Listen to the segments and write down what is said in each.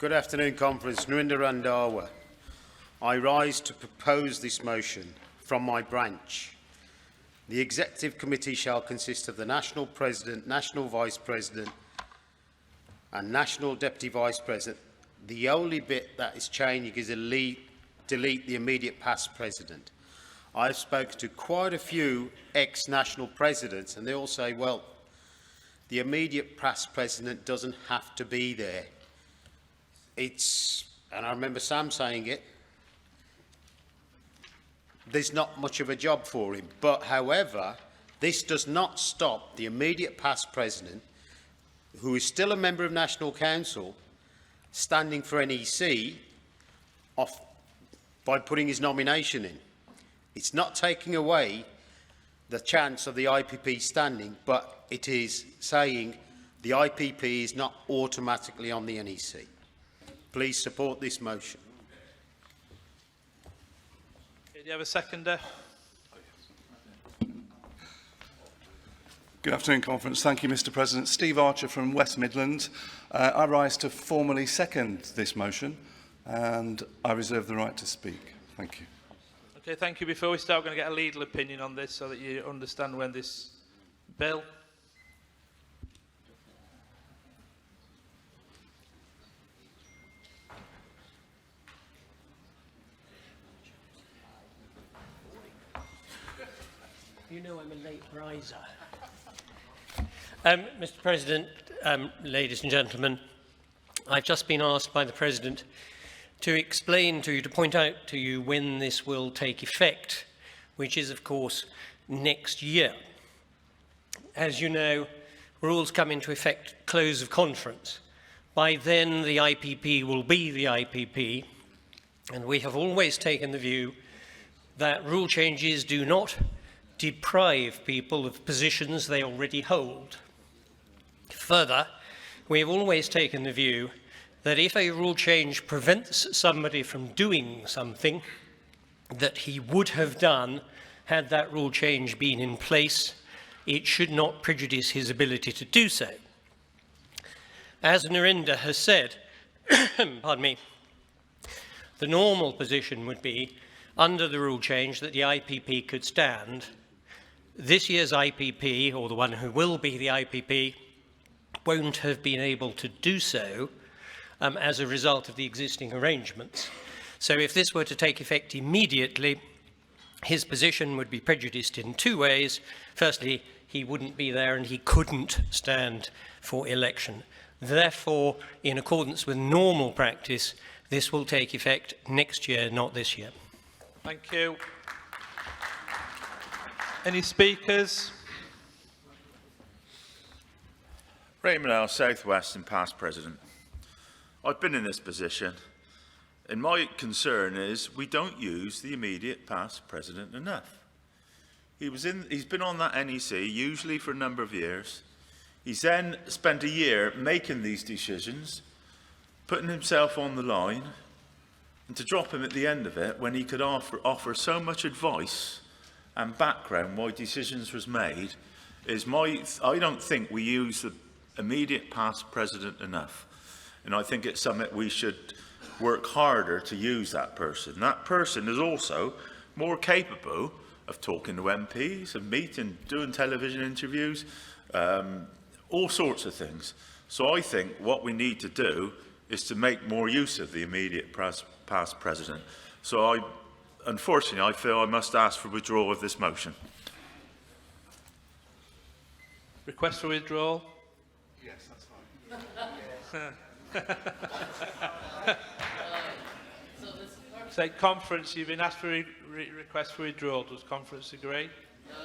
Good afternoon, Conference. Narinder Randhawa. I rise to propose this motion from my branch. The Executive Committee shall consist of the National President, National Vice President and National Deputy Vice President. The only bit that is changing is delete the immediate past President. I've spoken to quite a few ex-national presidents and they all say, well, the immediate past President doesn't have to be there. And I remember Sam saying it, there's not much of a job for him. But, however, this does not stop the immediate past President, who is still a member of National Council, standing for NEC by putting his nomination in. It's not taking away the chance of the IPP standing, but it is saying the IPP is not automatically on the NEC. Please support this motion. Do you have a seconder? Good afternoon, Conference. Thank you, Mr. President. Steve Archer from West Midlands. I rise to formally second this motion and I reserve the right to speak. Thank you. Okay, thank you. Before we start, we're going to get a legal opinion on this so that you understand when this bill. You know I'm a late riser. Mr. President, ladies and gentlemen, I've just been asked by the President to explain to you, to point out to you when this will take effect, which is, of course, next year. As you know, rules come into effect close of conference. By then, the IPP will be the IPP, and we have always taken the view that rule changes do not deprive people of positions they already hold. Further, we have always taken the view that if a rule change prevents somebody from doing something that he would have done had that rule change been in place, it should not prejudice his ability to do so. As Narinder has said, pardon me, the normal position would be, under the rule change, that the IPP could stand. This year's IPP, or the one who will be the IPP, won't have been able to do so as a result of the existing arrangements. So if this were to take effect immediately, his position would be prejudiced in two ways. Firstly, he wouldn't be there and he couldn't stand for election. Therefore, in accordance with normal practice, this will take effect next year, not this year. Thank you. Any speakers? Raymond L, South West and past President. I've been in this position, and my concern is we don't use the immediate past President enough. He's been on that NEC, usually for a number of years. He's then spent a year making these decisions, putting himself on the line, and to drop him at the end of it when he could offer so much advice and background why decisions was made is I don't think we use the immediate past President enough. And I think it's something we should work harder to use that person. That person is also more capable of talking to MPs and meeting, doing television interviews, all sorts of things. So I think what we need to do is to make more use of the immediate past President. So unfortunately, I feel I must ask for withdrawal of this motion. Request for withdrawal? Yes, that's fine. Say, Conference, you've been asked for a request for withdrawal. Does Conference agree? No.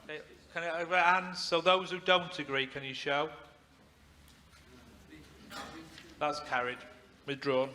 Okay, can I have hands? So those who don't agree, can you show? That's carried. Withdrawn.